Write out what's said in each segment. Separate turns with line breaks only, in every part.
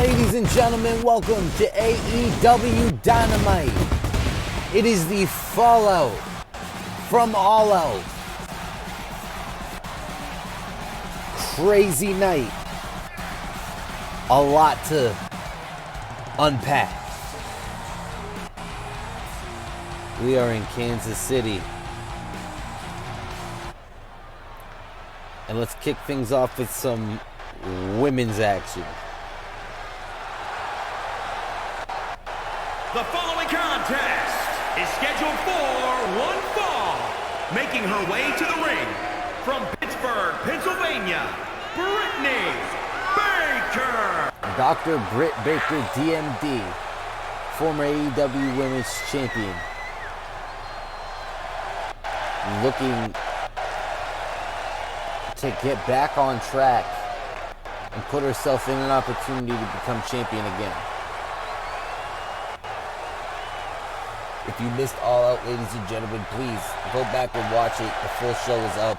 Ladies and gentlemen, welcome to Aew Dynamite. It is the fallout from All Out. Crazy night. A lot to unpack. We are in Kansas City. And let's kick things off with some women's action.
The following contest is scheduled for one fall. Making her way to the ring from Pittsburgh, Pennsylvania, Brittany Baker.
Dr. Britt Baker, DMD, former AEW Women's Champion. Looking to get back on track and put herself in an opportunity to become champion again. If you missed All Out, ladies and gentlemen, please go back and watch it. The full show is up.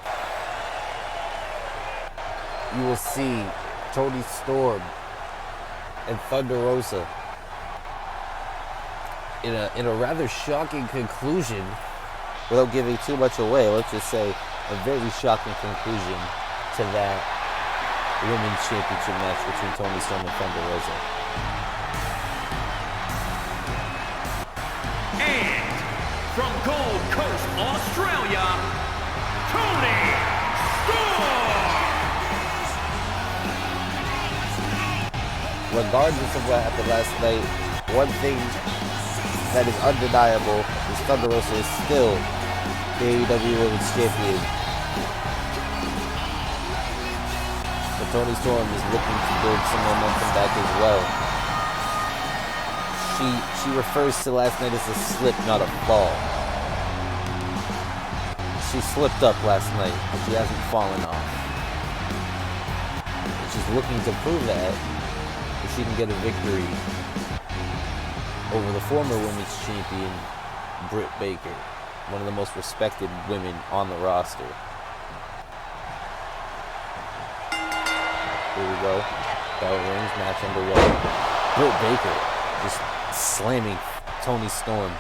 You will see Toni Storm and Thunder Rosa in a rather shocking conclusion. Without giving too much away, let's just say a very shocking conclusion to that Women's Championship match between Toni Storm and Thunder Rosa.
From Gold Coast, Australia, Toni Storm!
Regardless of what happened last night, one thing that is undeniable is Thunder Rosa is still the AEW Women's Champion. But Toni Storm is looking to build some momentum back as well. She refers to last night as a slip, not a fall. She slipped up last night, but she hasn't fallen off. And she's looking to prove that if she can get a victory over the former women's champion, Britt Baker, one of the most respected women on the roster. Here we go. Bell rings, match underway. Britt Baker just slamming Toni Storm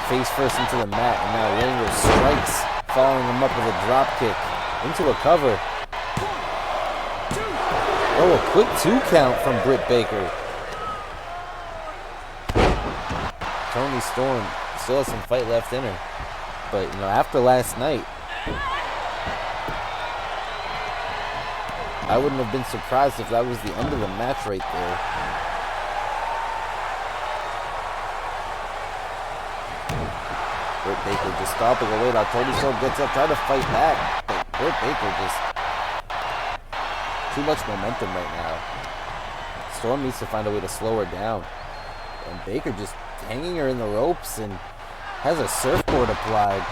face first into the mat, and now Ranger strikes, following him up with a drop kick into a cover. Oh, a quick 2 count from Britt Baker. Toni Storm still has some fight left in her, but after last night, I wouldn't have been surprised if that was the end of the match right there. Britt Baker just stomping away. Now Toni Storm gets up, trying to fight back. But Britt Baker just too much momentum right now. Storm needs to find a way to slow her down. And Baker just hanging her in the ropes and has a surfboard applied.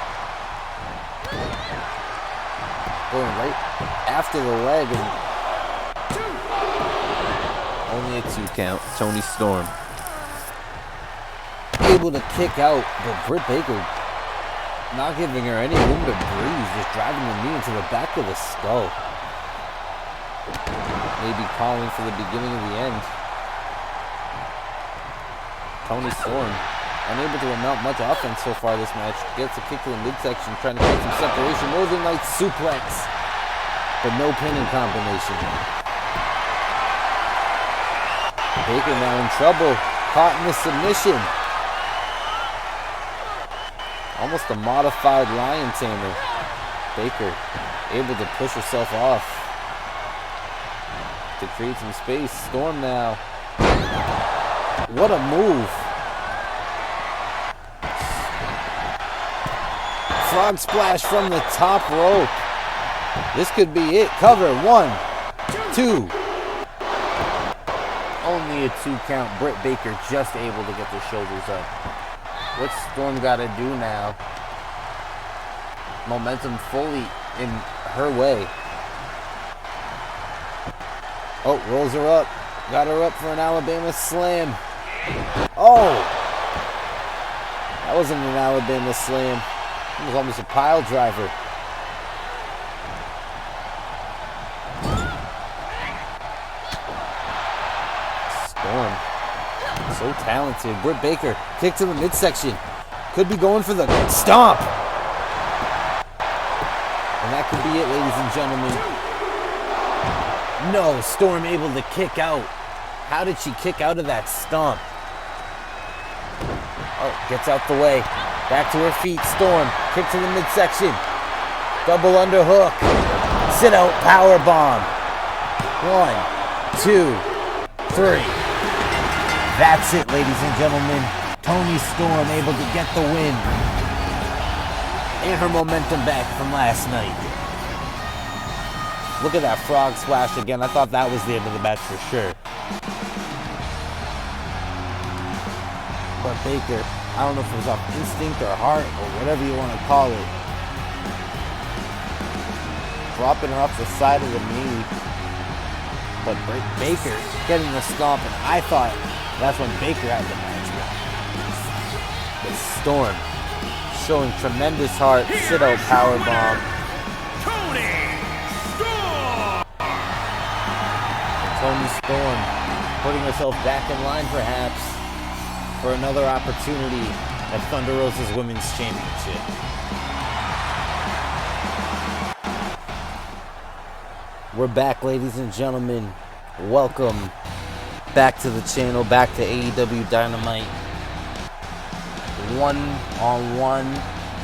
Going right after the leg, and only a 2 count. Toni Storm able to kick out, but Britt Baker not giving her any room to breathe, just driving the knee into the back of the skull. Maybe calling for the beginning of the end. Toni Storm unable to amount much offense so far this match. Gets a kick to the midsection, trying to get some separation. Northern Lights suplex, but no pinning combination. Baker now in trouble, caught in the submission. Almost a modified lion tamer. Baker able to push herself off to create some space. Storm now. What a move. Frog splash from the top rope. This could be it. Cover. 1, 2. Only a 2 count. Britt Baker just able to get the shoulders up. What's Storm got to do now? Momentum fully in her way. Oh, rolls her up. Got her up for an Alabama slam. Oh! That wasn't an Alabama slam. It was almost a pile driver. Storm. So talented. Britt Baker, kick to the midsection. Could be going for the stomp. And that could be it, ladies and gentlemen. No, Storm able to kick out. How did she kick out of that stomp? Oh, gets out the way. Back to her feet, Storm. Kick to the midsection. Double underhook. Sit out power bomb. 1, 2, 3. That's it, ladies and gentlemen. Toni Storm able to get the win. And her momentum back from last night. Look at that frog splash again. I thought that was the end of the match for sure. But Baker, I don't know if it was off instinct or heart or whatever you want to call it, dropping her off the side of the knee. But Baker getting the stomp, and I thought that's when Baker had the match won. But Storm showing tremendous heart, sit-out powerbomb. Toni Storm putting herself back in line perhaps for another opportunity at Thunder Rosa's Women's Championship. We're back, ladies and gentlemen. Welcome back to the channel, back to AEW Dynamite. One-on-one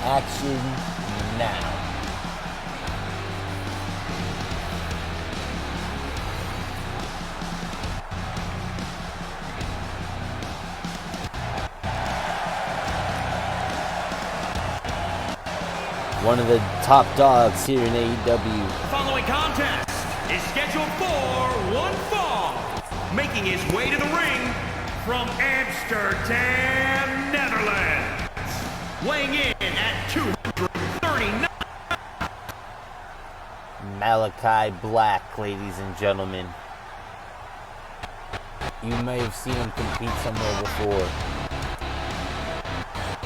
action now. One of the top dogs here in AEW.
The following contest is scheduled for one fall. Making his way to the ring from Amsterdam, Netherlands. Weighing in at 239.
Malachi Black, ladies and gentlemen. You may have seen him compete somewhere before.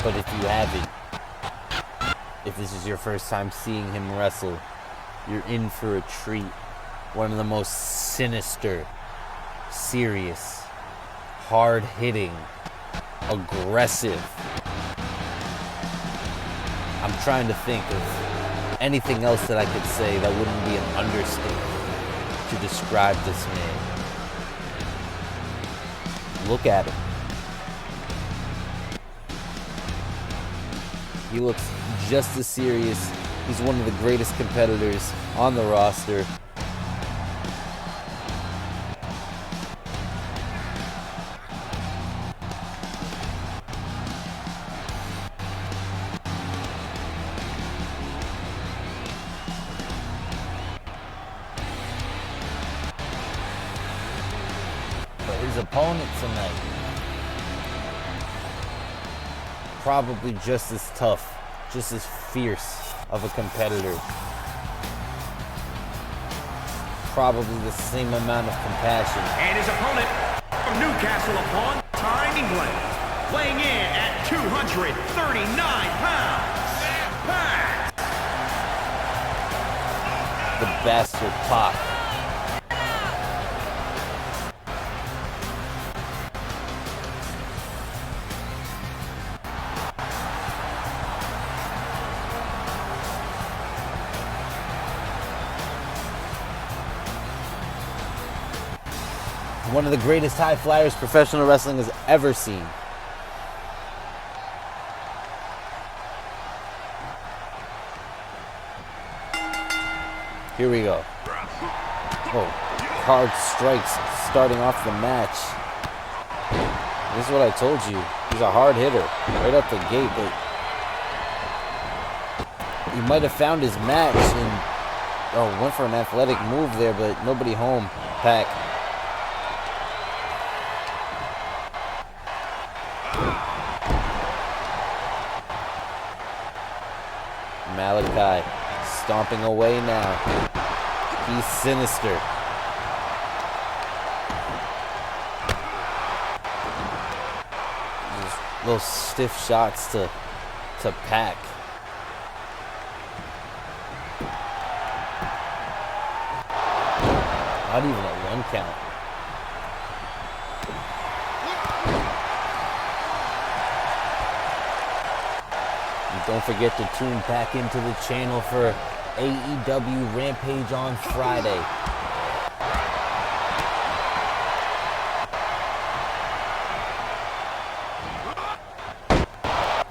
But if you haven't, if this is your first time seeing him wrestle, you're in for a treat. One of the most sinister, serious, hard-hitting, aggressive. I'm trying to think of anything else that I could say that wouldn't be an understatement to describe this man. Look at him. He looks just as serious. He's one of the greatest competitors on the roster. But his opponent tonight, probably just as tough, just as fierce of a competitor. Probably the same amount of compassion.
And his opponent from Newcastle upon Tyne, England, weighing in at 239 pounds, Pac.
The bastard Pac. One of the greatest high flyers professional wrestling has ever seen. Here we go. Oh, hard strikes starting off the match. This is what I told you. He's a hard hitter right out the gate, but he might have found his match and went for an athletic move there, but nobody home. Pac. Malachi stomping away now. He's sinister. Just little stiff shots to Pac. Not even a 1 count. Don't forget to tune back into the channel for AEW Rampage on Friday.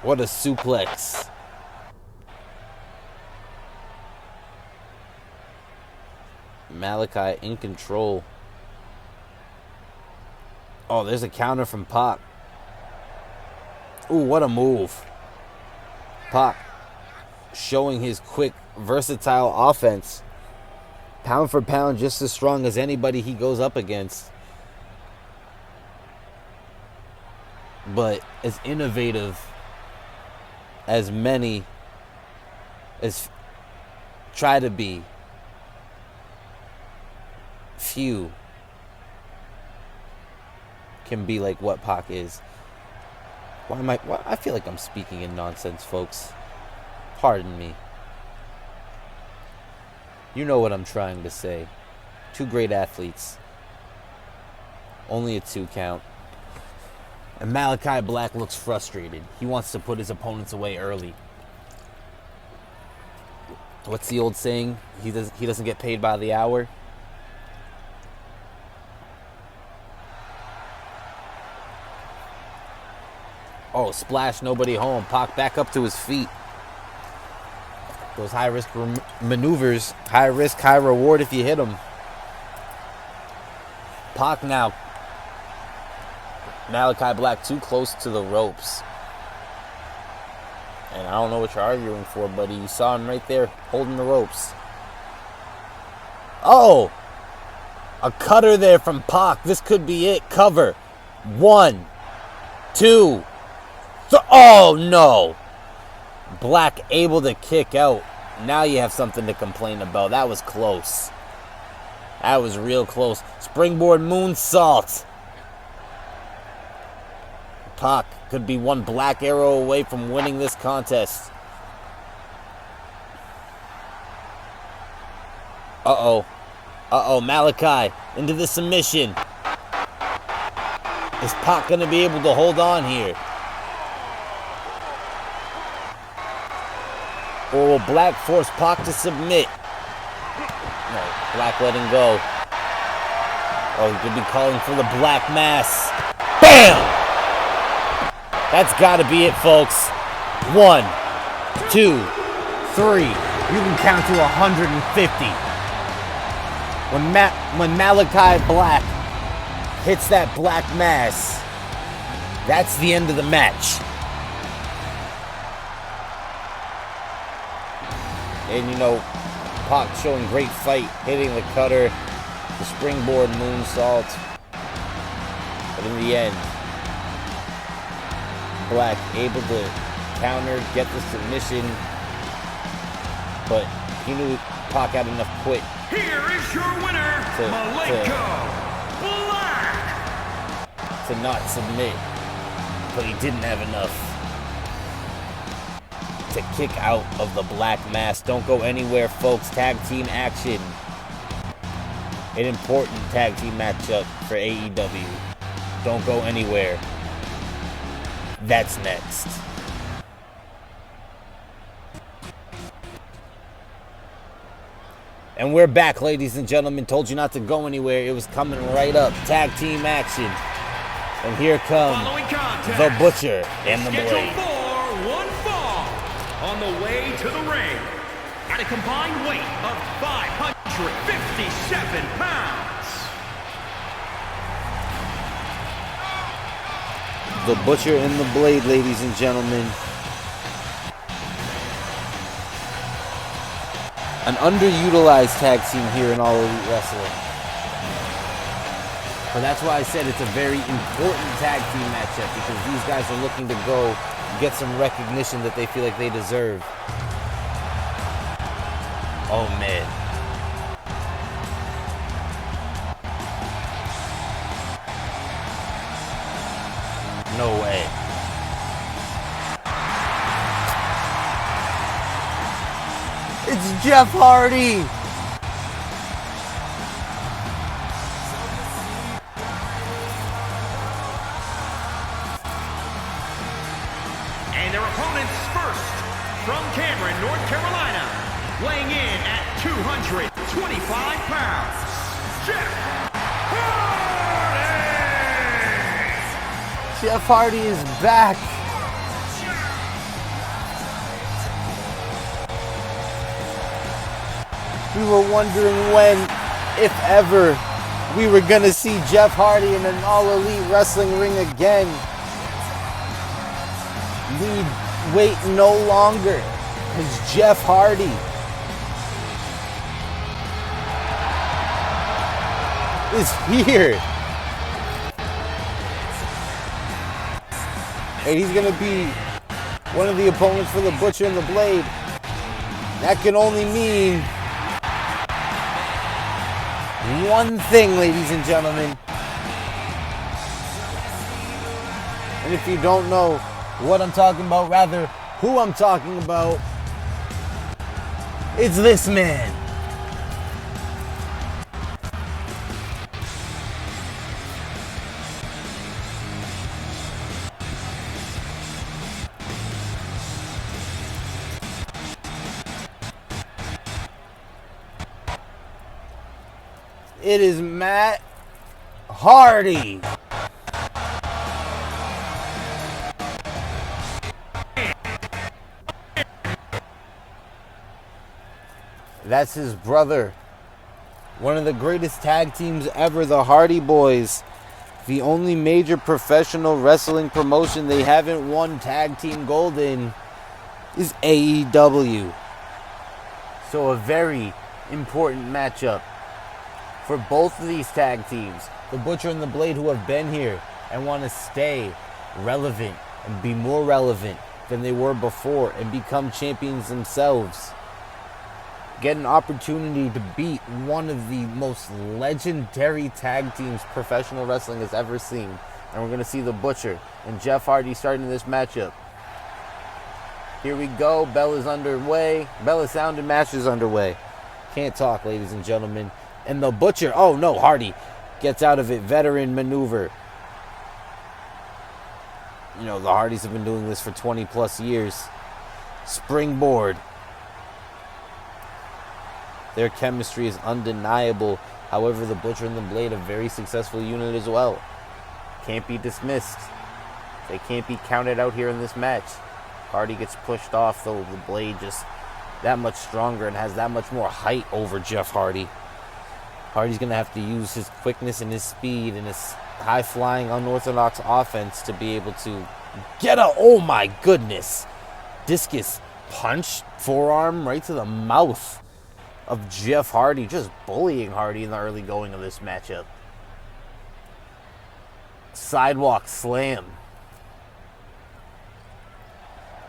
What a suplex. Malachi in control. Oh, there's a counter from Pac. Ooh, what a move. Pac showing his quick, versatile offense. Pound for pound, just as strong as anybody he goes up against. But as innovative as many as try to be, few can be like what Pac is. Why I feel like I'm speaking in nonsense, folks. Pardon me. You know what I'm trying to say. Two great athletes. Only a 2 count. And Malachi Black looks frustrated. He wants to put his opponents away early. What's the old saying? He doesn't get paid by the hour. Oh, splash, nobody home. Pac back up to his feet. Those high-risk maneuvers. High risk, high reward if you hit them. Pac now. Malachi Black too close to the ropes. And I don't know what you're arguing for, buddy. You saw him right there holding the ropes. Oh! A cutter there from Pac. This could be it. Cover. 1, 2, 3. Oh, no. Black able to kick out. Now you have something to complain about. That was close. That was real close. Springboard moonsault. Pac could be one black arrow away from winning this contest. Uh-oh. Uh-oh, Malachi into the submission. Is Pac going to be able to hold on here? Or will Black force Pac to submit? No, Black letting go. Oh, he could be calling for the Black Mass. BAM! That's got to be it, folks. 1, 2, 3. You can count to 150. When Malachi Black hits that Black Mass, that's the end of the match. And you know, Pac showing great fight, hitting the cutter, the springboard moonsault. But in the end, Black able to counter, get the submission. But he knew Pac had enough quit.
Here is your winner, Malenko Black.
To not submit. But he didn't have enough to kick out of the Black Mass. Don't go anywhere, folks. Tag team action. An important tag team matchup for AEW. Don't go anywhere. That's next. And we're back, ladies and gentlemen. Told you not to go anywhere. It was coming right up. Tag team action. And here come the Butcher and the Blade.
On the way to the ring, at a combined weight of 557 pounds.
The Butcher and the Blade, ladies and gentlemen. An underutilized tag team here in All Elite Wrestling. But that's why I said it's a very important tag team matchup, because these guys are looking to go get some recognition that they feel like they deserve. Oh, man. No way. It's Jeff Hardy.
And their opponents first, from Cameron, North Carolina, weighing in at 225 pounds, Jeff Hardy!
Jeff Hardy is back. We were wondering when, if ever, we were going to see Jeff Hardy in an all-elite wrestling ring again. We wait no longer, because Jeff Hardy is here. And he's going to be one of the opponents for the Butcher and the Blade. That can only mean one thing, ladies and gentlemen. And if you don't know what I'm talking about, rather who I'm talking about, it's this man. It is Matt Hardy. That's his brother. One of the greatest tag teams ever, the Hardy Boys. The only major professional wrestling promotion they haven't won tag team gold in is AEW. So a very important matchup for both of these tag teams, the Butcher and the Blade, who have been here and want to stay relevant and be more relevant than they were before and become champions themselves. Get an opportunity to beat one of the most legendary tag teams professional wrestling has ever seen. And we're going to see the Butcher and Jeff Hardy starting this matchup. Here we go. Bell is underway. Bell is sound and match is underway. Can't talk, ladies and gentlemen. And the Butcher, oh no, Hardy gets out of it. Veteran maneuver. You know, the Hardys have been doing this for 20 plus years. Springboard. Their chemistry is undeniable. However, the Butcher and the Blade, a very successful unit as well. Can't be dismissed. They can't be counted out here in this match. Hardy gets pushed off, though the Blade just that much stronger and has that much more height over Jeff Hardy. Hardy's going to have to use his quickness and his speed and his high-flying, unorthodox offense to be able to get a, oh my goodness, discus punch, forearm right to the mouth of Jeff Hardy, just bullying Hardy in the early going of this matchup. Sidewalk slam.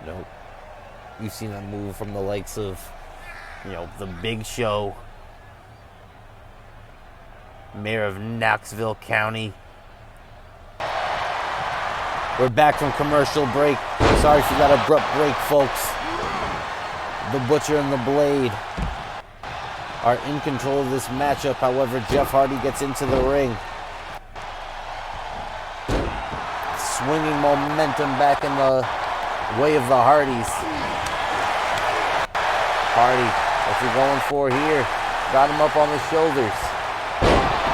Nope. You've seen that move from the likes of, you know, the Big Show, Mayor of Knoxville County. We're back from commercial break. Sorry for that abrupt break, folks. The Butcher and the Blade are in control of this matchup. However, Jeff Hardy gets into the ring. Swinging momentum back in the way of the Hardys. Hardy, what's he going for here? Got him up on the shoulders.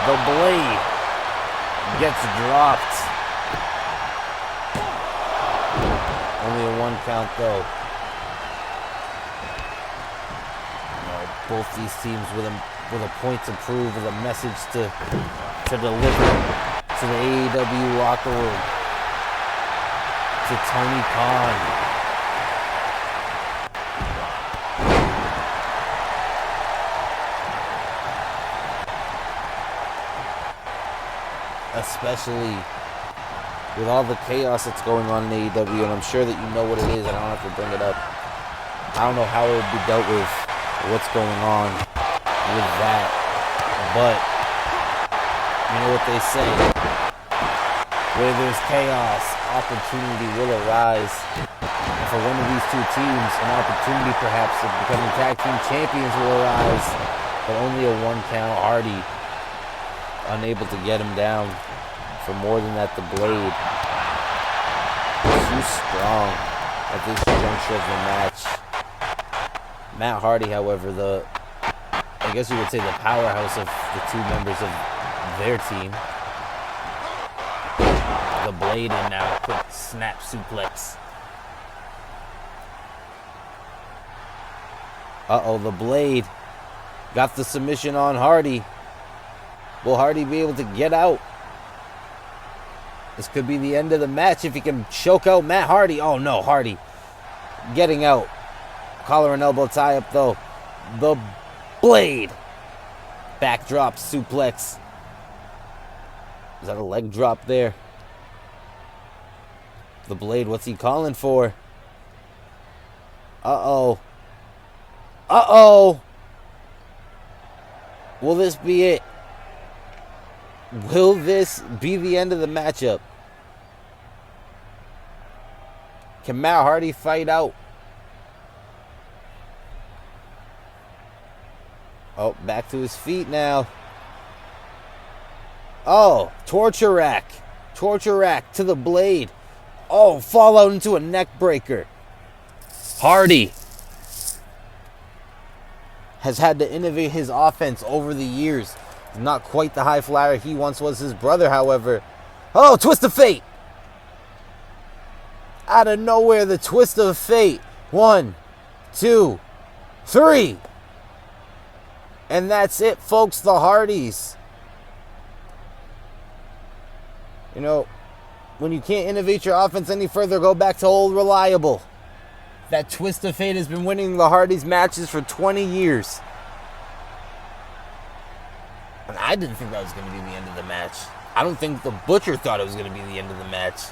The Blade gets dropped. Only a 1 count though. Both these teams with a point to prove, with a message to deliver to the AEW locker room, to Tony Khan. Especially with all the chaos that's going on in AEW, and I'm sure that you know what it is, and I don't have to bring it up. I don't know how it would be dealt with, what's going on with that, but you know what they say, where there's chaos, opportunity will arise. And for one of these two teams, an opportunity perhaps of becoming tag team champions will arise, but only a 1 count. Hardy unable to get him down. For more than that, the Blade too strong at this juncture of the match. Matt Hardy, however, I guess you would say the powerhouse of the two members of their team. The Blade in now, quick snap suplex. Uh-oh, the Blade got the submission on Hardy. Will Hardy be able to get out? This could be the end of the match if he can choke out Matt Hardy. Oh no, Hardy getting out. Collar and elbow tie up though. The Blade. Backdrop suplex. Is that a leg drop there? The Blade, what's he calling for? Uh-oh. Uh-oh. Will this be it? Will this be the end of the matchup? Can Matt Hardy fight out? Oh, back to his feet now. Oh, torture rack. Torture rack to the Blade. Oh, fall out into a neck breaker. Hardy has had to innovate his offense over the years. Not quite the high flyer he once was. His brother, however. Oh, twist of fate. Out of nowhere, the twist of fate. 1, 2, 3. And that's it, folks. The Hardys. You know, when you can't innovate your offense any further, go back to old reliable. That twist of fate has been winning the Hardys matches for 20 years. And I didn't think that was going to be the end of the match. I don't think the Butcher thought it was going to be the end of the match.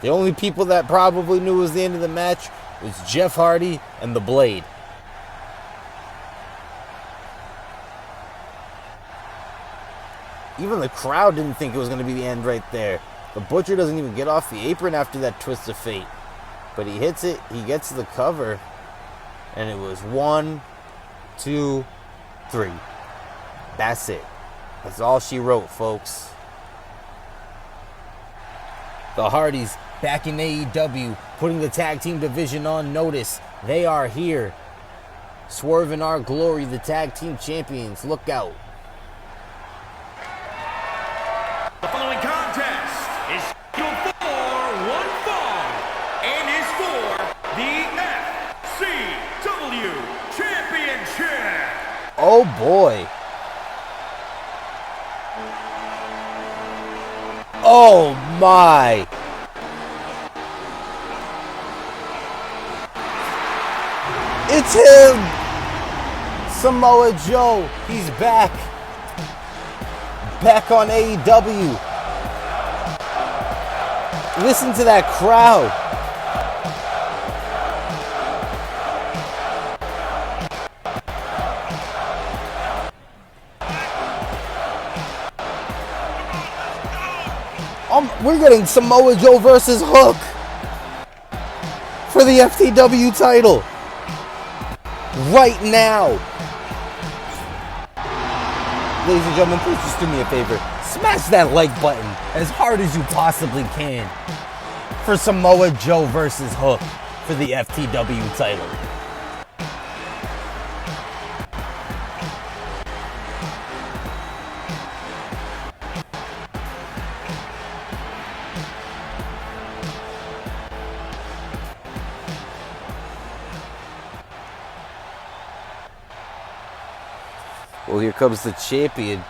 The only people that probably knew it was the end of the match was Jeff Hardy and the Blade. Even the crowd didn't think it was going to be the end right there. The Butcher doesn't even get off the apron after that twist of fate. But he hits it, he gets the cover, and it was 1, 2, 3. That's it. That's all she wrote, folks. The Hardys back in AEW, putting the tag team division on notice. They are here. Swerve in Our Glory, the tag team champions. Look out.
The following contest is scheduled for one fall and is for the FCW Championship.
Oh boy. Oh my. It's him. Samoa Joe. He's back. Back on AEW. Listen to that crowd. We're getting Samoa Joe versus Hook for the FTW title right now. Ladies and gentlemen, please just do me a favor. Smash that like button as hard as you possibly can for Samoa Joe versus Hook for the FTW title. Well, here comes the champion.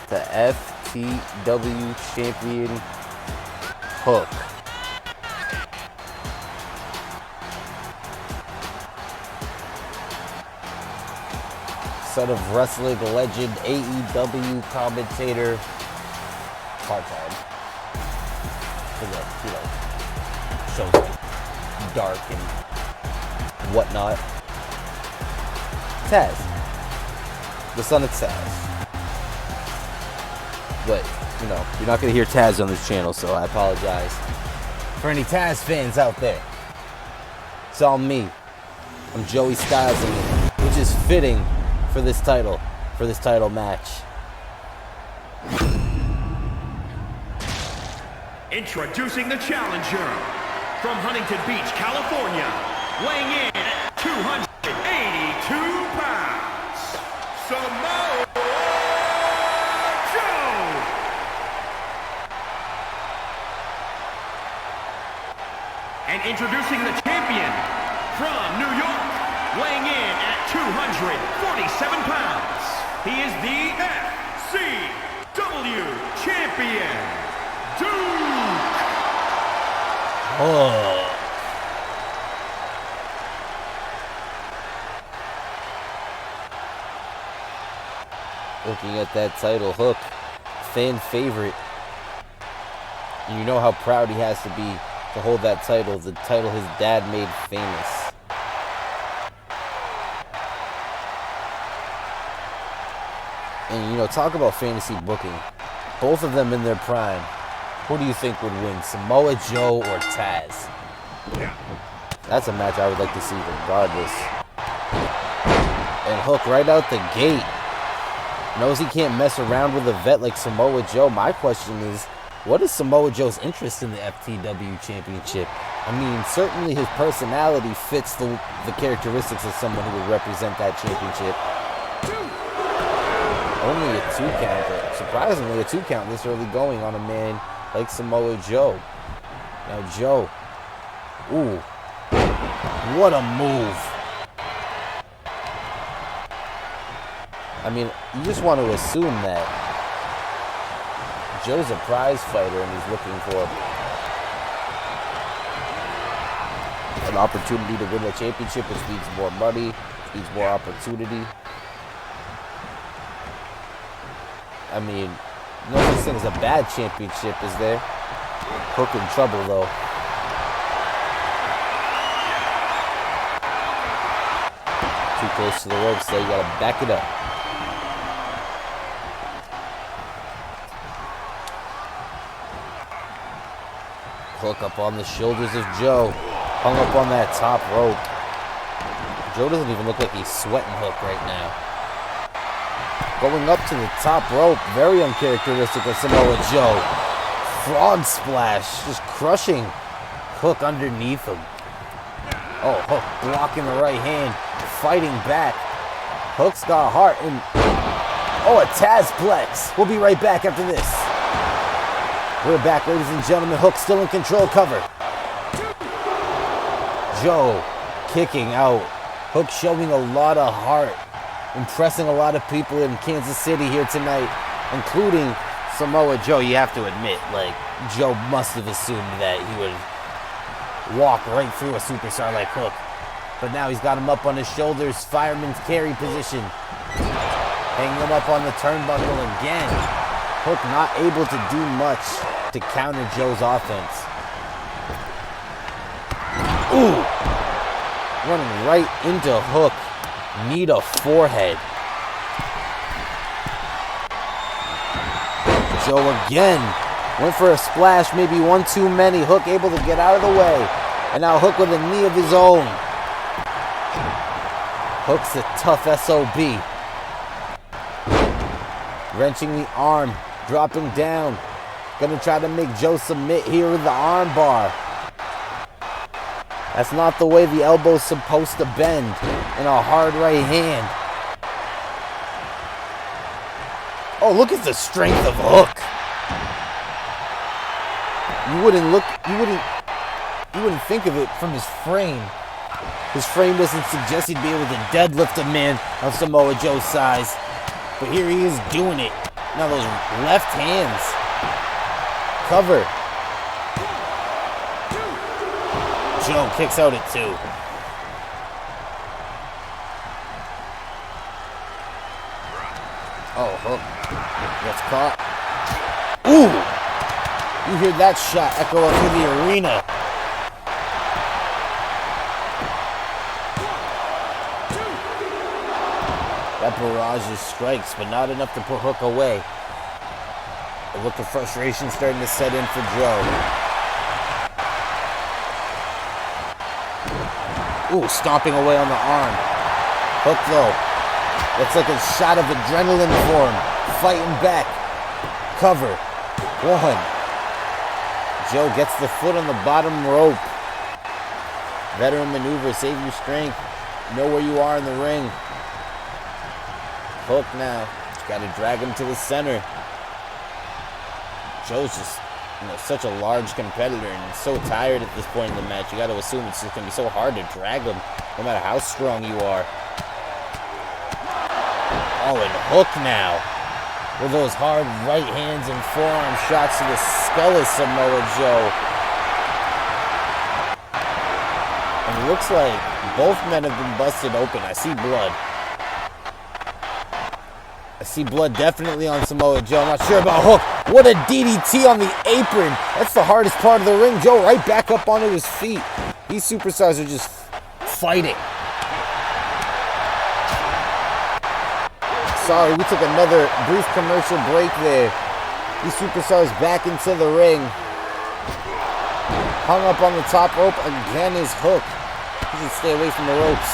The FTW champion, Hook. Son of wrestling legend, AEW commentator, part-time. For the, shows like Dark and whatnot. Taz. The son of Taz. But, you're not going to hear Taz on this channel, so I apologize. For any Taz fans out there, it's all me. I'm Joey Styles, and which is fitting for this title match.
Introducing the challenger from Huntington Beach, California, weighing in at 282 pounds, Samoa Joe. And introducing the champion from New York, weighing in at 247 pounds, he is the FCW champion, Duke.
Oh. Looking at that title, Hook, fan favorite. And you know how proud he has to be to hold that title, the title his dad made famous. And, you know, talk about fantasy booking. Both of them in their prime. Who do you think would win, Samoa Joe or Taz? That's a match I would like to see regardless. And Hook right out the gate knows he can't mess around with a vet like Samoa Joe. My question is, what is Samoa Joe's interest in the FTW Championship? I mean, certainly his personality fits the characteristics of someone who would represent that championship. Only a 2 count, but surprisingly a 2 count this early going on a man like Samoa Joe. Now Joe, ooh, what a move. I mean, you just want to assume that Joe's a prize fighter and he's looking for an opportunity to win the championship, which means more money, which means more opportunity. I mean, no such thing as a bad championship, is there? Hook in trouble, though. Too close to the ropes, so you gotta back it up. Hook up on the shoulders of Joe. Hung up on that top rope. Joe doesn't even look like he's sweating Hook right now. Going up to the top rope, very uncharacteristic of Samoa Joe. Frog splash, just crushing Hook underneath him. Oh, Hook blocking the right hand, fighting back. Hook's got heart and... oh, a Tazplex. We'll be right back after this. We're back, ladies and gentlemen. Hook still in control, cover. Joe kicking out. Hook showing a lot of heart. Impressing a lot of people in Kansas City here tonight, including Samoa Joe. You have to admit, like, Joe must have assumed that he would walk right through a superstar like Hook. But now he's got him up on his shoulders, fireman's carry position. Hanging him up on the turnbuckle again. Hook not able to do much to counter Joe's offense. Ooh! Running right into Hook. Knee to forehead. Joe again. Went for a splash, maybe one too many. Hook able to get out of the way. And now Hook with a knee of his own. Hook's a tough SOB. Wrenching the arm. Dropping down. Gonna try to make Joe submit here with the arm bar. That's not the way the elbow's supposed to bend in a hard right hand. Oh, look at the strength of Hook. You wouldn't think of it from his frame. His frame doesn't suggest he'd be able to deadlift a man of Samoa Joe's size. But here he is doing it. Now those left hands. Cover. Joe kicks out at 2. Oh, Hook gets caught. Ooh! You hear that shot echo up through the arena. That barrage of strikes, but not enough to put Hook away. A look of frustration starting to set in for Joe. Ooh, stomping away on the arm. Hook though. Looks like a shot of adrenaline for him. Fighting back. Cover. 1. Joe gets the foot on the bottom rope. Veteran maneuver. Save your strength. Know where you are in the ring. Hook now. Got to drag him to the center. Joe's just, such a large competitor and so tired at this point in the match. You got to assume it's just going to be so hard to drag him, no matter how strong you are. Oh, and Hook now. With those hard right hands and forearm shots to the skull of Samoa Joe. And it looks like both men have been busted open. I see blood. I see blood definitely on Samoa Joe. I'm not sure about Hook. What a DDT on the apron. That's the hardest part of the ring. Joe right back up onto his feet. These superstars are just fighting. Sorry, we took another brief commercial break there. These superstars back into the ring. Hung up on the top rope. Again is Hook. He should stay away from the ropes.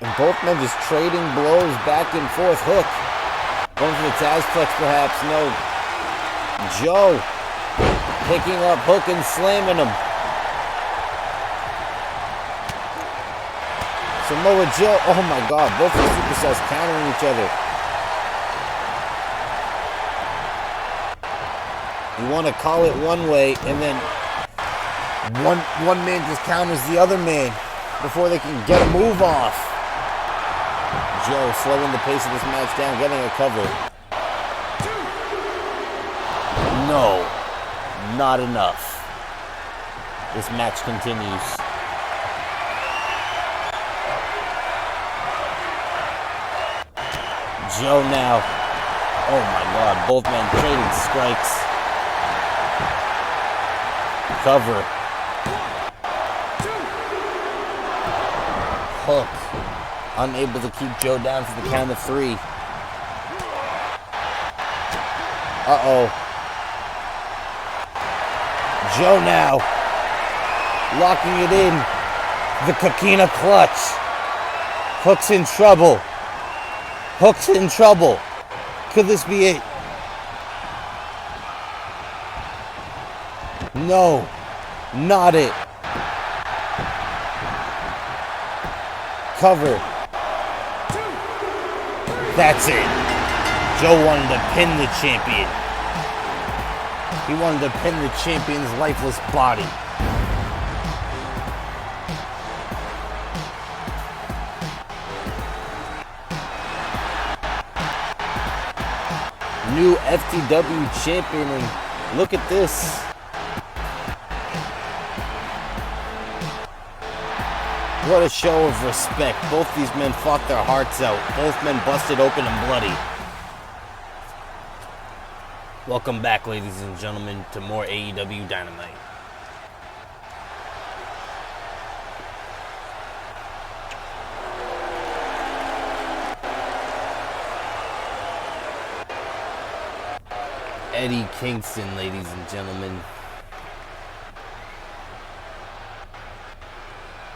And both men just trading blows back and forth. Hook. Going for the Tazplex perhaps. No. Joe. Picking up Hook and slamming him. Samoa Joe. Oh my God. Both these superstars countering each other. You want to call it one way and then one man just counters the other man before they can get a move off. Joe slowing the pace of this match down, getting a cover. No, not enough. This match continues. Joe now. Oh my God, both men trading strikes. Cover. Hook. Unable to keep Joe down for the count of 3. Uh-oh. Joe now. Locking it in. The Coquina clutch. Hook's in trouble. Hook's in trouble. Could this be it? No. Not it. Cover. That's it. Joe wanted to pin the champion. He wanted to pin the champion's lifeless body. New FTW champion, and look at this. What a show of respect. Both these men fought their hearts out. Both men busted open and bloody. Welcome back, ladies and gentlemen, to more AEW Dynamite. Eddie Kingston, ladies and gentlemen.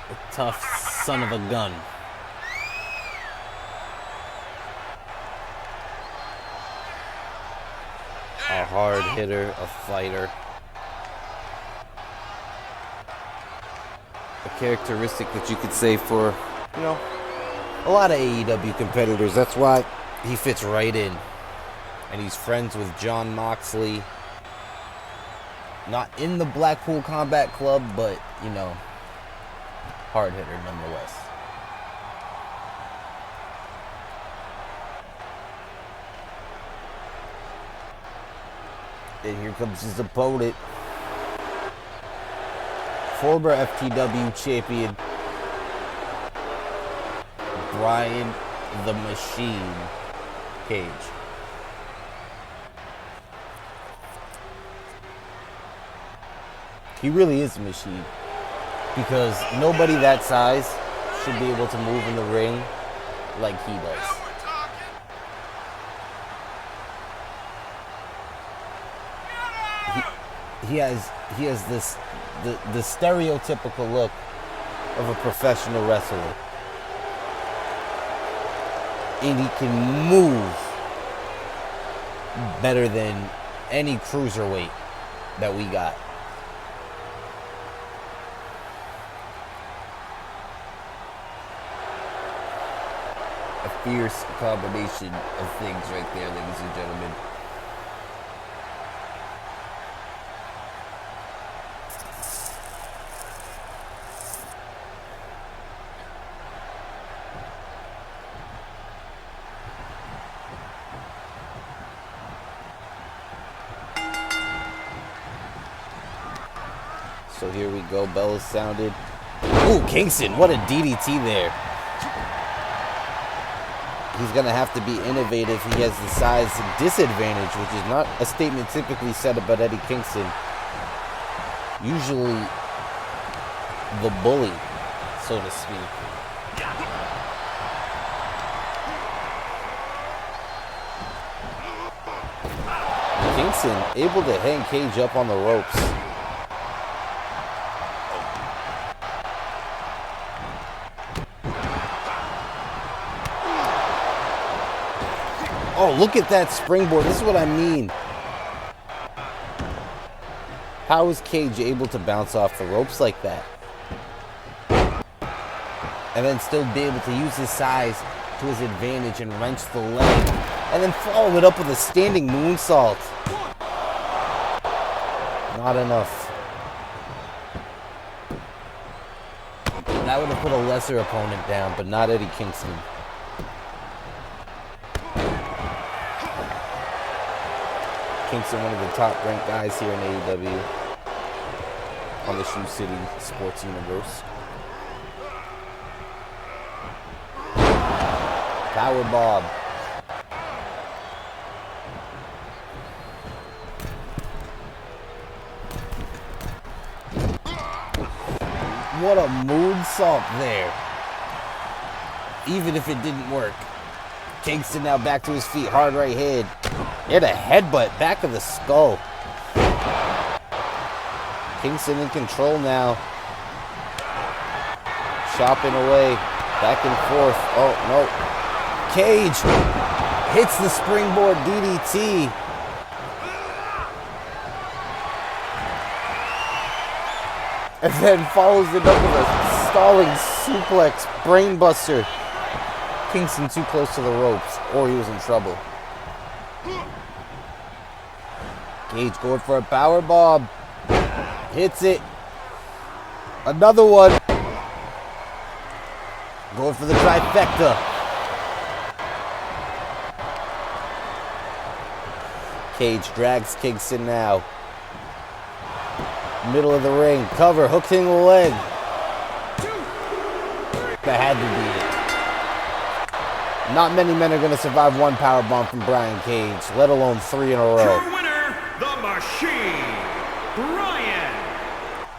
A tough son of a gun. A hard hitter, a fighter. A characteristic that you could say for, a lot of AEW competitors. That's why he fits right in. And he's friends with Jon Moxley. Not in the Blackpool Combat Club, but, hard hitter nonetheless. And here comes his opponent. Former FTW champion, Brian the Machine Cage. He really is a machine, because nobody that size should be able to move in the ring like he does. He has this the stereotypical look of a professional wrestler. And he can move better than any cruiserweight that we got. A fierce combination of things right there, ladies and gentlemen. So here we go, bell is sounded. Ooh, Kingston, what a DDT there. He's going to have to be innovative. He has the size disadvantage, which is not a statement typically said about Eddie Kingston. Usually the bully, so to speak. Kingston able to hang Cage up on the ropes. Oh, look at that springboard. This is what I mean. How is Cage able to bounce off the ropes like that? And then still be able to use his size to his advantage and wrench the leg. And then follow it up with a standing moonsault. Not enough. That would have put a lesser opponent down, but not Eddie Kingston. Kingston, one of the top-ranked guys here in AEW on the Shoe City Sports Universe. Power Bob. What a moonsault there. Even if it didn't work. Kingston now back to his feet, hard right hand. Hit a headbutt, back of the skull. Kingston in control now. Chopping away, back and forth. Oh, no. Cage hits the springboard DDT. And then follows it up with a stalling suplex, brainbuster. Kingston too close to the ropes, or he was in trouble. Cage going for a power bomb. Hits it. Another one. Going for the trifecta. Cage drags Kingston now. Middle of the ring. Cover. Hooking the leg. That had to be it. Not many men are going to survive one powerbomb from Brian Cage, let alone 3 in a row.
Your winner, the Machine, Brian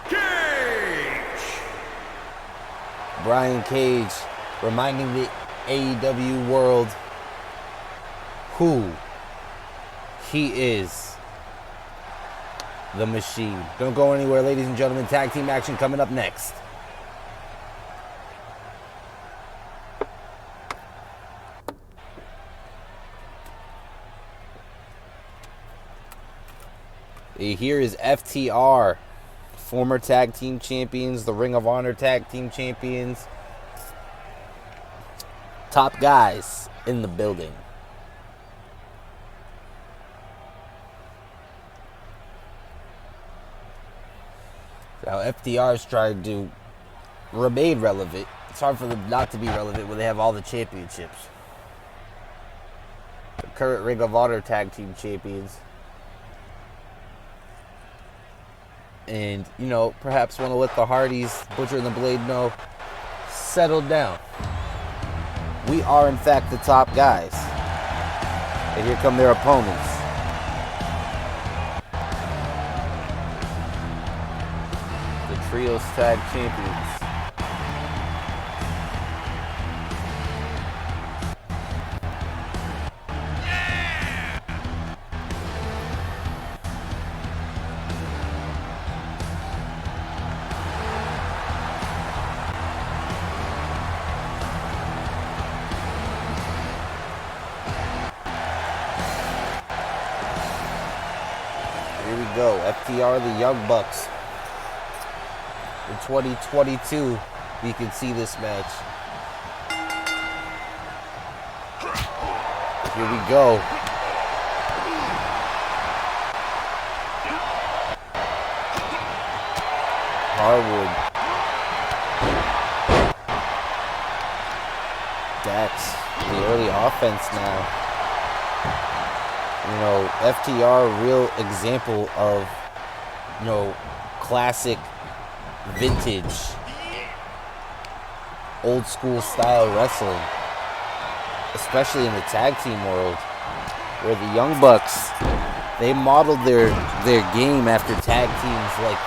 Cage.
Brian Cage reminding the AEW world who he is. The Machine. Don't go anywhere, ladies and gentlemen. Tag team action coming up next. Here is FTR, former tag team champions, the Ring of Honor tag team champions. Top guys in the building. Now FTR is trying to remain relevant. It's hard for them not to be relevant when they have all the championships. The current Ring of Honor tag team champions. And, you know, perhaps want to let the Hardys, Butcher and the Blade know, settle down. We are, in fact, the top guys. And here come their opponents. The Trios Tag Champions. Here we go. FTR, the Young Bucks. In 2022, we can see this match. Here we go. Harwood. Dax, the early offense now. You know, FTR, real example of, you know, classic, vintage, old school style wrestling. Especially in the tag team world, where the Young Bucks, they modeled their game after tag teams like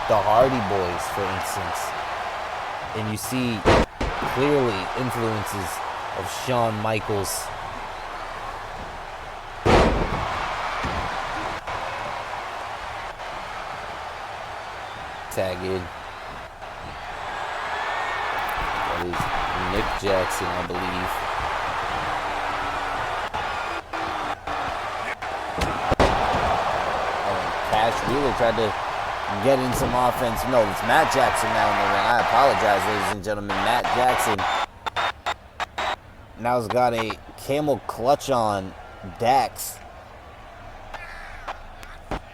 the Hardy Boys, for instance. And you see clearly influences of Shawn Michaels. Tag in. That is Nick Jackson, I believe. Cash Wheeler tried to get in some offense. No, it's Matt Jackson now in the ring. I apologize, ladies and gentlemen. Matt Jackson now has got a camel clutch on Dax.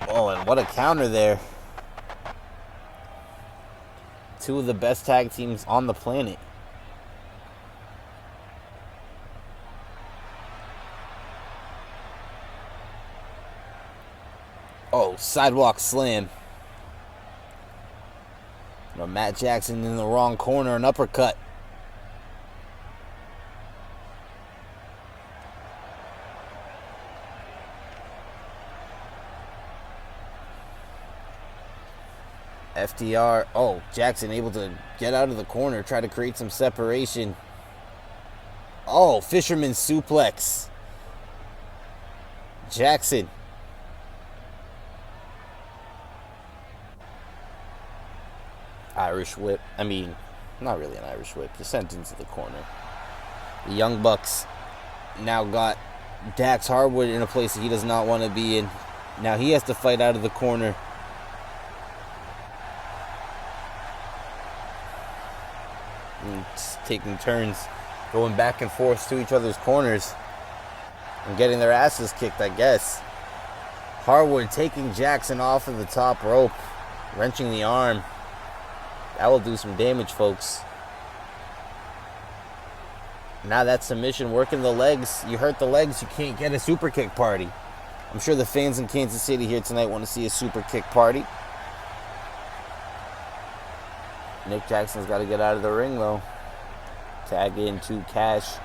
Oh, and what a counter there. Two of the best tag teams on the planet. Oh, sidewalk slam. No, Matt Jackson in the wrong corner, an uppercut. FTR. Oh, Jackson able to get out of the corner, try to create some separation. Oh, fisherman suplex. Jackson. Irish whip. I mean, not really an Irish whip. Just sent into the corner. The Young Bucks now got Dax Harwood in a place that he does not want to be in. Now he has to fight out of the corner. And just taking turns, going back and forth to each other's corners and getting their asses kicked, I guess. Harwood taking Jackson off of the top rope, wrenching the arm. That will do some damage, folks. Now that submission, working the legs. You hurt the legs, you can't get a super kick party. I'm sure the fans in Kansas City here tonight want to see a super kick party. Nick Jackson's got to get out of the ring, though. Tag in to Cash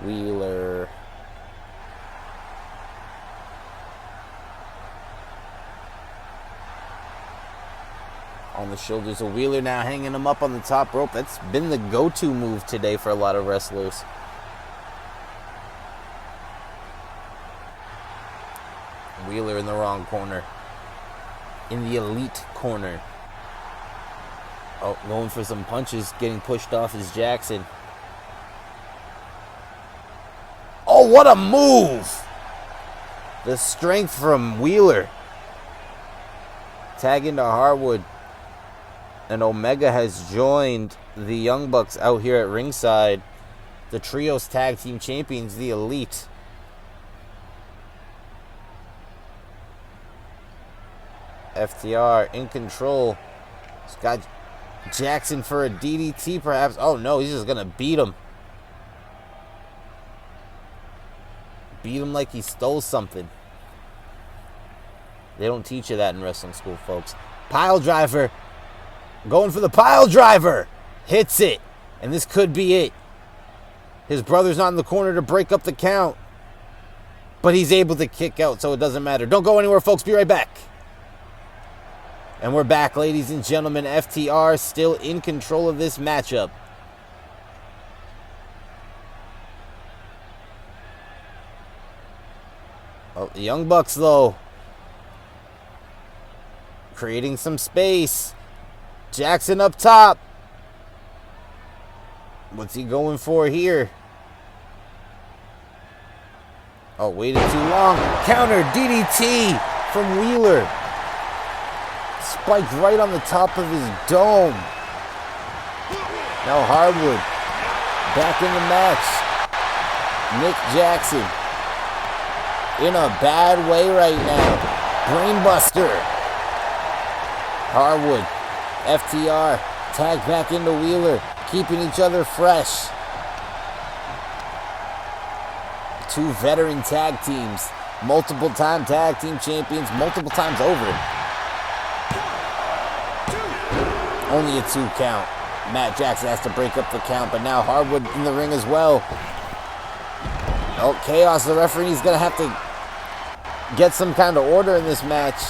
Wheeler. On the shoulders of Wheeler, now hanging him up on the top rope. That's been the go-to move today for a lot of wrestlers. Wheeler in the wrong corner. In the elite corner. Oh, going for some punches. Getting pushed off is Jackson. Oh, what a move! The strength from Wheeler. Tag into Harwood. And Omega has joined the Young Bucks out here at ringside. The Trios Tag Team Champions, the Elite. FTR in control. He's got Jackson for a DDT perhaps. Oh no, he's just going to beat him. Beat him like he stole something. They don't teach you that in wrestling school, folks. Pile driver. Going for the pile driver. Hits it. And this could be it. His brother's not in the corner to break up the count. But he's able to kick out, so it doesn't matter. Don't go anywhere, folks. Be right back. And we're back, ladies and gentlemen. FTR still in control of this matchup. Oh, the Young Bucks, though. Creating some space. Jackson up top. What's he going for here? Oh, waited too long. Counter DDT from Wheeler. Spiked right on the top of his dome. Now Hardwood back in the match. Nick Jackson in a bad way right now. Brainbuster. Hardwood, FTR, tag back into Wheeler, keeping each other fresh. Two veteran tag teams, multiple time tag team champions, multiple times over. Only a 2 count. Matt Jackson has to break up the count, but now Hardwood in the ring as well. Oh, Chaos, the referee, is going to have to get some kind of order in this match.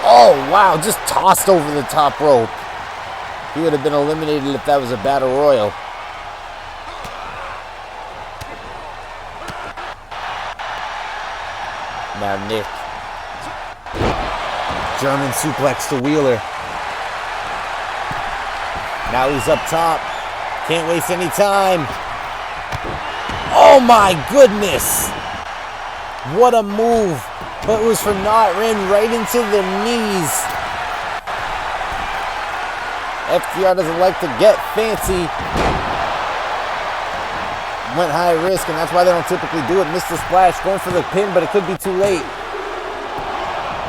Oh, wow, just tossed over the top rope. He would have been eliminated if that was a battle royal. Now Nick. German suplex to Wheeler. Now he's up top. Can't waste any time. Oh my goodness. What a move. But it was for not ran right into the knees. FTR doesn't like to get fancy. Went high risk, and that's why they don't typically do it. Missed the splash, going for the pin, but it could be too late.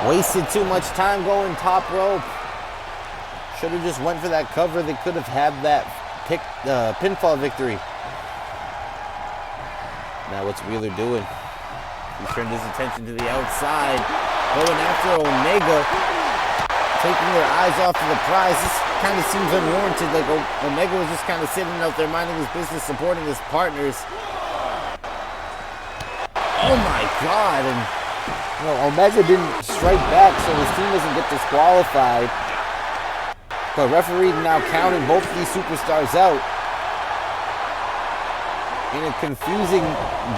Wasted too much time going top rope. Should have just went for that cover. They could have had that pinfall victory. Now what's Wheeler doing? He turned his attention to the outside. Going after Omega. Taking their eyes off of the prize. This kind of seems unwarranted. Like Omega was just kind of sitting out there minding his business, supporting his partners. Oh my God. And Omega didn't strike back, so his team doesn't get disqualified. The referee now counting both of these superstars out in a confusing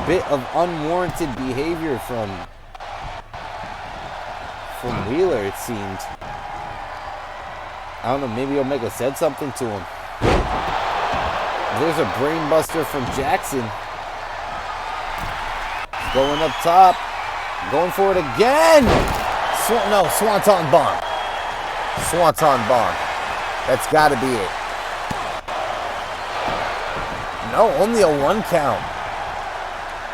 bit of unwarranted behavior from Wheeler, it seemed. I don't know, maybe Omega said something to him. There's a brainbuster from Jackson. Going up top. Going for it again. Swanton bomb. Swanton bomb. That's got to be it. No, only a 1 count.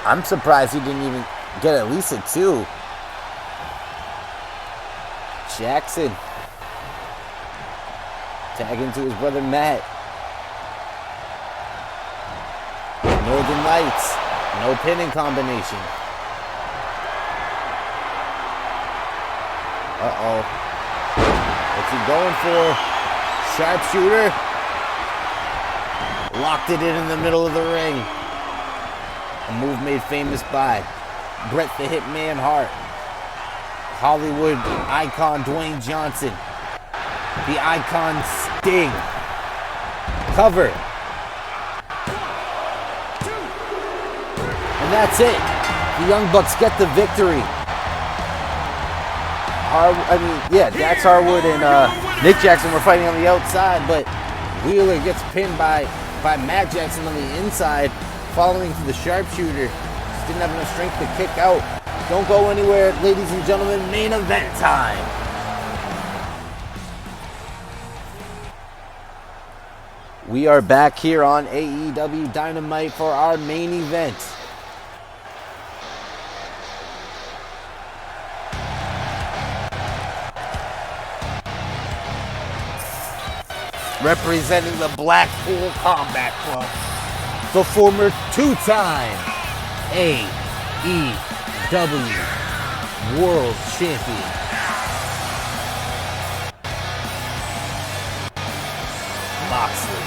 I'm surprised he didn't even get at least a 2. Jackson. Tagging to his brother Matt. Northern Lights. No pinning combination. Uh-oh. What's he going for? Sharpshooter. Locked it in the middle of the ring. A move made famous by Bret the Hitman Hart. Hollywood icon Dwayne Johnson. The icon Sting. Cover. And that's it. The Young Bucks get the victory. Dax Harwood and Nick Jackson were fighting on the outside, but Wheeler gets pinned by Matt Jackson on the inside, following to the sharpshooter. Just didn't have enough strength to kick out. Don't go anywhere, ladies and gentlemen. Main event time. We are back here on AEW Dynamite for our main event. Representing the Blackpool Combat Club, the former 2-time AEW World Champion, Moxley.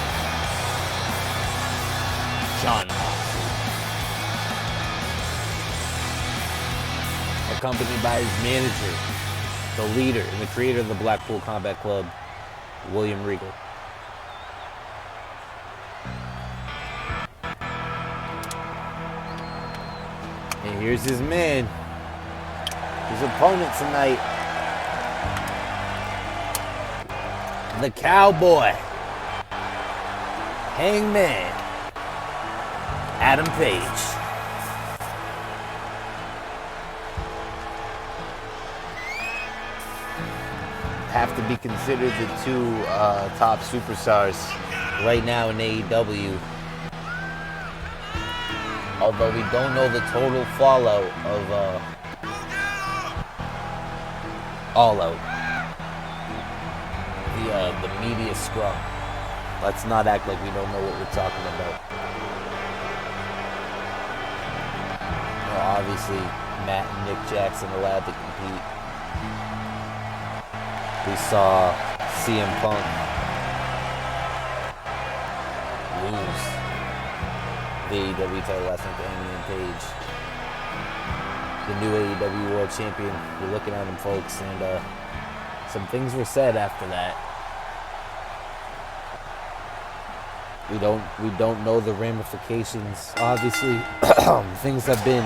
John Moxley. Accompanied by his manager, the leader and the creator of the Blackpool Combat Club, William Regal. And here's his man, his opponent tonight, the Cowboy, Hangman, Adam Page. have to be considered the two top superstars right now in AEW. Although we don't know the total fallout of All Out, the media scrum. Let's not act like we don't know what we're talking about. Well, obviously, Matt and Nick Jackson allowed to compete. We saw CM Punk lose the AEW title last night to Hangman Page, the new AEW World Champion. You're looking at him, folks, and some things were said after that. We don't know the ramifications. Obviously, things have been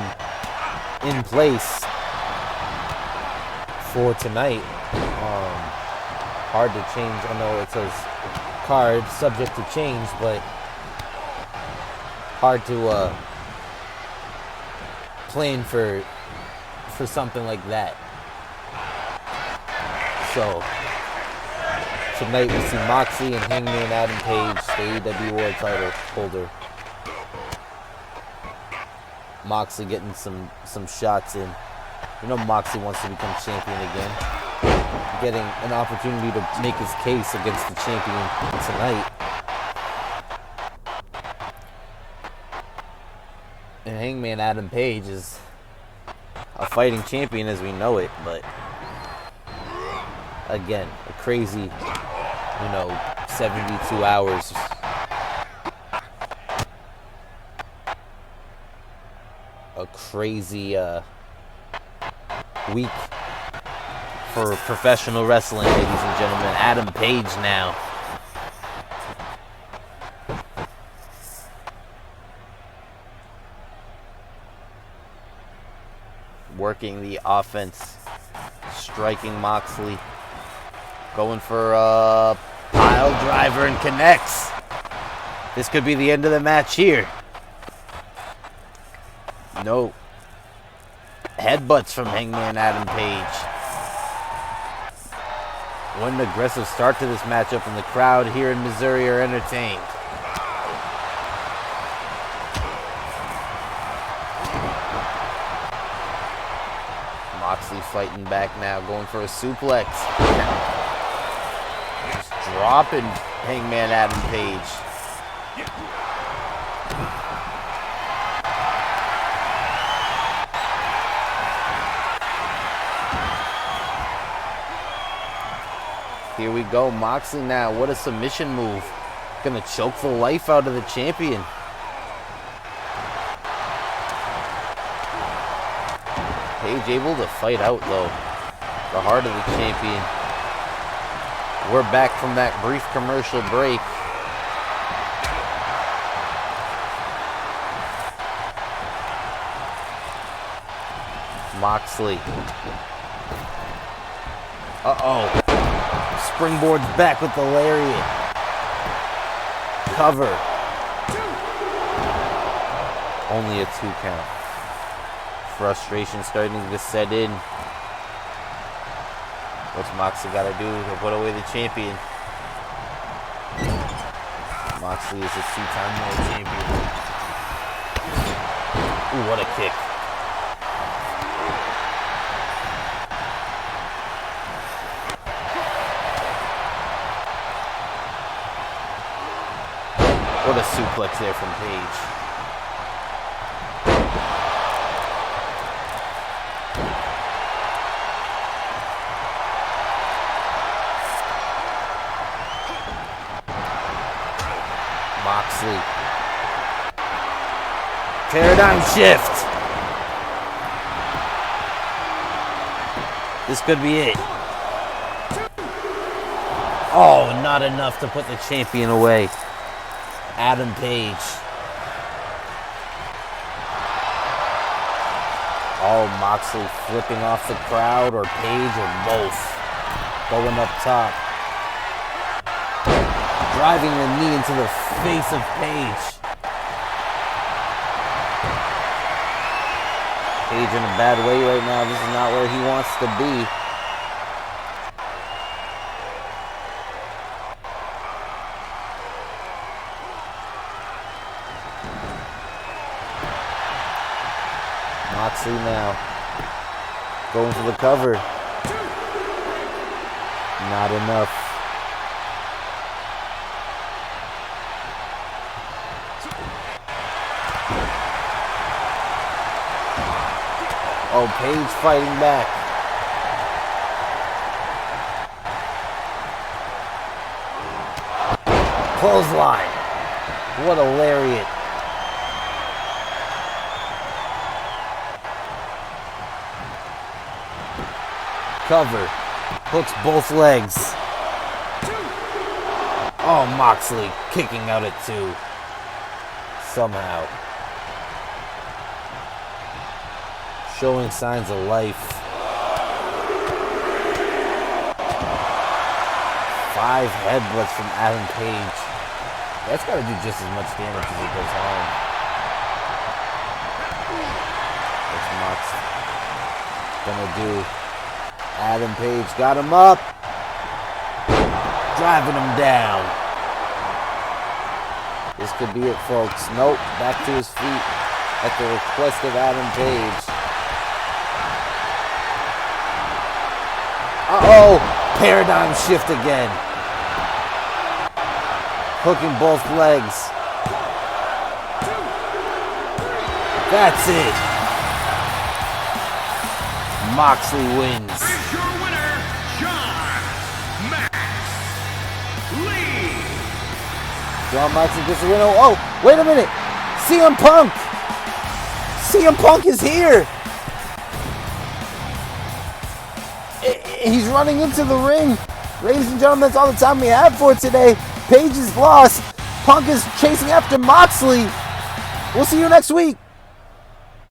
in place for tonight. Hard to change. I know it says card subject to change, but hard to plan for something like that. So tonight we see Moxley and Hangman Adam Page, the AEW World title holder. Moxley getting some shots in. You know Moxley wants to become champion again. Getting an opportunity to make his case against the champion tonight. And Hangman Adam Page is a fighting champion as we know it, but again, a crazy, 72 hours. A crazy week for professional wrestling, ladies and gentlemen. Adam Page now. Working the offense, striking Moxley, going for a pile driver and connects. This could be the end of the match here. No. Headbutts from Hangman Adam Page. What an aggressive start to this matchup, and the crowd here in Missouri are entertained. Moxley fighting back now, going for a suplex. Just dropping Hangman Adam Page. Here we go, Moxley now. What a submission move. Gonna choke the life out of the champion. Page able to fight out, though. The heart of the champion. We're back from that brief commercial break. Moxley. Uh-oh. Springboards back with the lariat. Cover. Only a 2 count. Frustration starting to set in. What's Moxley got to do to put away the champion? Moxley is a 2-time world champion. Ooh, what a kick. What a suplex there from Page. Moxley. Paradigm shift. This could be it. Oh, not enough to put the champion away. Adam Page. Oh, Moxley flipping off the crowd, or Page, or both. Going up top. Driving the knee into the face of Page. Page in a bad way right now. This is not where he wants to be. Moxley now. Going for the cover. Not enough. Oh, Paige fighting back. Clothesline. What a lariat. Cover. Hooks both legs. Oh, Moxley kicking out at 2. Somehow. Showing signs of life. 5 headbutts from Adam Page. That's got to do just as much damage as it does harm. What's Mox gonna do? Adam Page got him up. Driving him down. This could be it, folks. Nope. Back to his feet at the request of Adam Page. Uh-oh. Paradigm shift again. Hooking both legs. That's it. Moxley wins.
Here's your winner, John Lee.
John Moxley gets the win. Oh, wait a minute. CM Punk. CM Punk is here. He's running into the ring. Ladies and gentlemen, that's all the time we have for today. Paige is lost. Punk is chasing after Moxley. We'll see you next week.